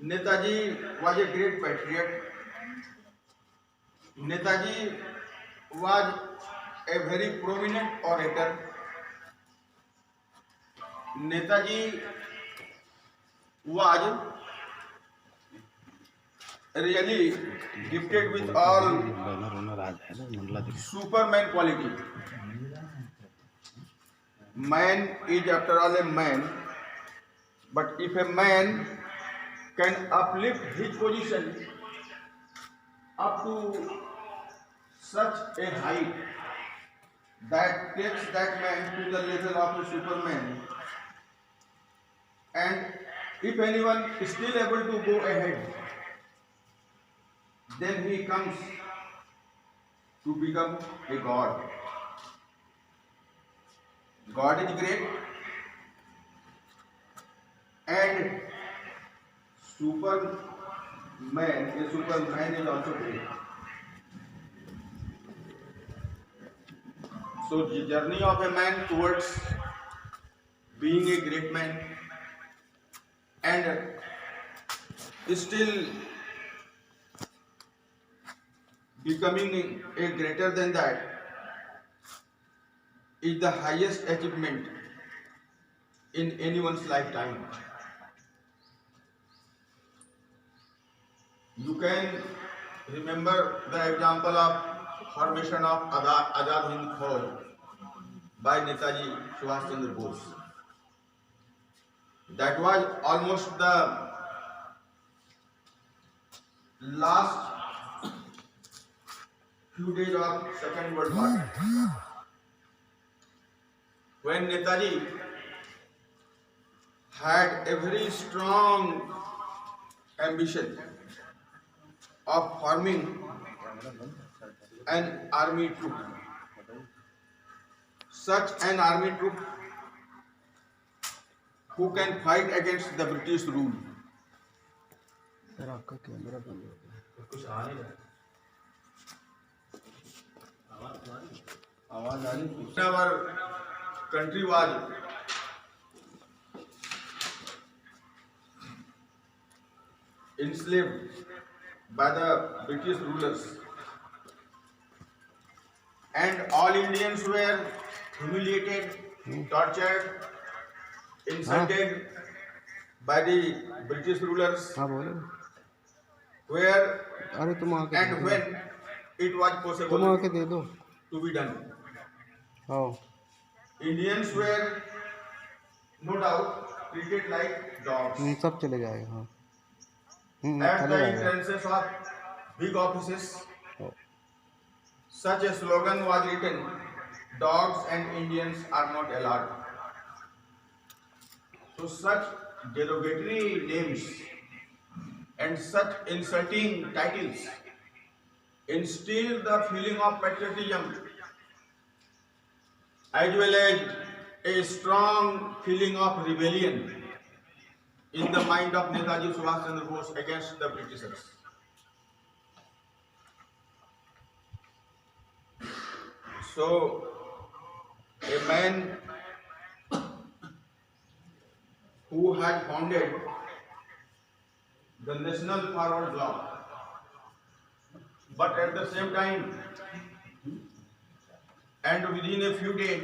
Netaji was a great patriot. Netaji was a very prominent orator. Netaji was really gifted with all superman quality. Man is after all a man, but if a man can uplift his position up to such a height that takes that man to the level of a superman, and if anyone is still able to go ahead, then he comes to become a god. God is great and Superman is also great. So the journey of a man towards being a great man and still becoming a greater than that is the highest achievement in anyone's lifetime. You can remember the example of formation of Azad Hind Fauj by Netaji Subhash Chandra Bose. That was almost the last few days of Second World War, when Netaji had a very strong ambition of forming an army troop. Such an army troop who can fight against the British rule. Our country was enslaved by the British rulers, and all Indians were humiliated, tortured, insulted by the British rulers. Where and when it was possible to be done. Indians were no doubt treated like dogs. At the entrances of big offices, such a slogan was written: "Dogs and Indians are not allowed." So such derogatory names and such insulting titles instill the feeling of patriotism as well as a strong feeling of rebellion in the mind of Netaji Subhash Chandra Bose against the Britishers. So, a man who had founded the National Forward Bloc, but at the same time, and within a few days,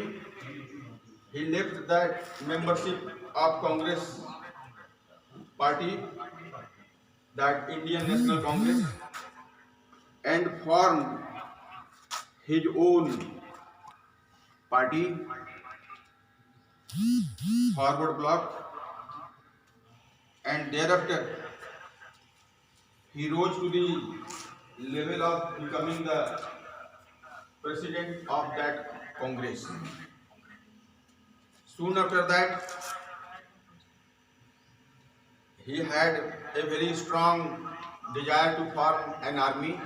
he left that membership of Congress party, that Indian National Congress, and formed his own party, Forward Bloc, and thereafter he rose to the level of becoming the president of that Congress. Soon after that, he had a very strong desire to form an army,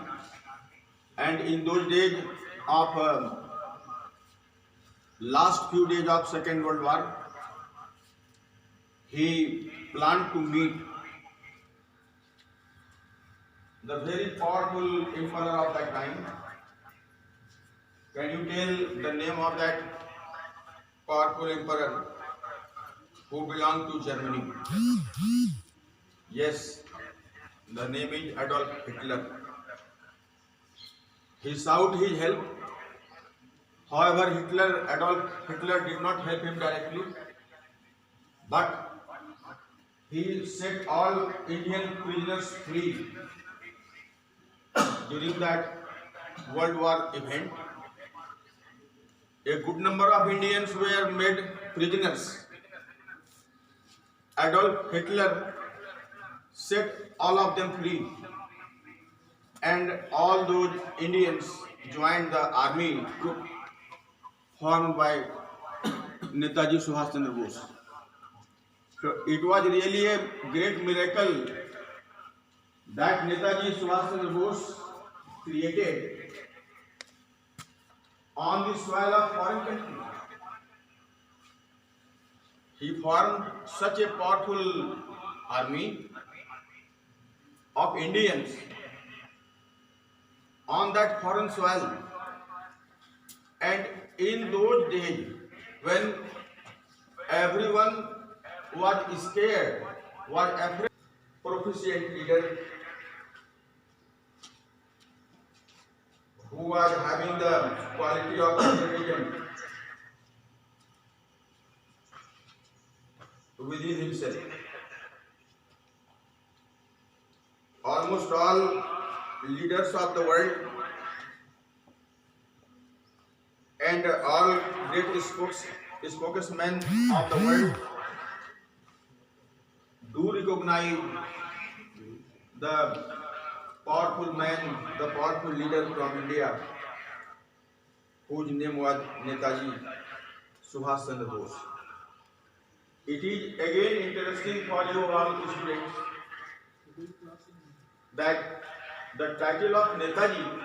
and in those days of last few days of Second World War, he planned to meet the very powerful emperor of that time. Can you tell the name of that powerful emperor who belonged to Germany? Yes, The name is Adolf Hitler. He sought his help. However, Adolf Hitler did not help him directly, but he set all Indian prisoners free during that World War event. A good number of Indians were made prisoners. Adolf Hitler set all of them free, and all those Indians joined the army group formed by Netaji Subhash Chandra Bose. So it was really a great miracle that Netaji Subhash Chandra Bose created on the soil of foreign country. He formed such a powerful army of Indians on that foreign soil. And in those days, when everyone was scared, was afraid, proficient leader who was having the quality of intelligence within himself. Almost all leaders of the world and all great spokesmen of the world do recognize the powerful man, the powerful leader from India, whose name was Netaji Subhash Chandra Bose. It is again interesting for you all students that the title of Netaji